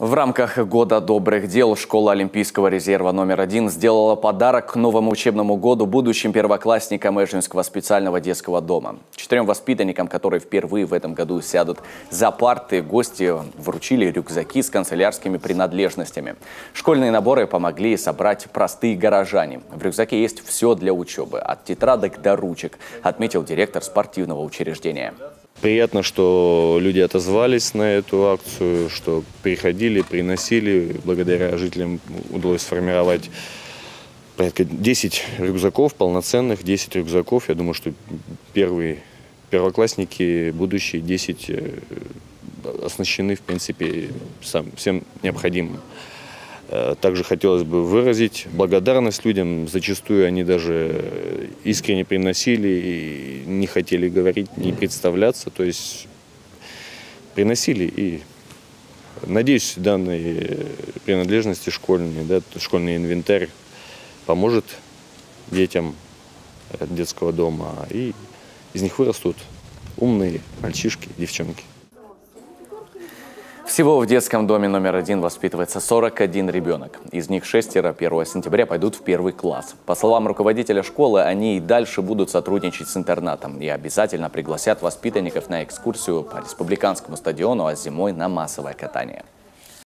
В рамках Года добрых дел школа Олимпийского резерва №1 сделала подарок к новому учебному году будущим первоклассникам Эжинского специального детского дома. 4 воспитанникам, которые впервые в этом году сядут за парты, гости вручили рюкзаки с канцелярскими принадлежностями. Школьные наборы помогли собрать простые горожане. В рюкзаке есть все для учебы, от тетрадок до ручек, отметил директор спортивного учреждения. Приятно, что люди отозвались на эту акцию, что приходили, приносили. Благодаря жителям удалось сформировать порядка 10 рюкзаков, полноценных 10 рюкзаков. Я думаю, что первоклассники, будущие 10 оснащены, в принципе, всем необходимым. Также хотелось бы выразить благодарность людям. Зачастую они даже искренне приносили и не хотели говорить, не представляться. То есть приносили, и надеюсь, данные принадлежности школьные, школьный инвентарь поможет детям детского дома. И из них вырастут умные мальчишки, девчонки. Всего в детском доме №1 воспитывается 41 ребенок. Из них 6 1 сентября пойдут в 1 класс. По словам руководителя школы, они и дальше будут сотрудничать с интернатом и обязательно пригласят воспитанников на экскурсию по республиканскому стадиону, а зимой на массовое катание.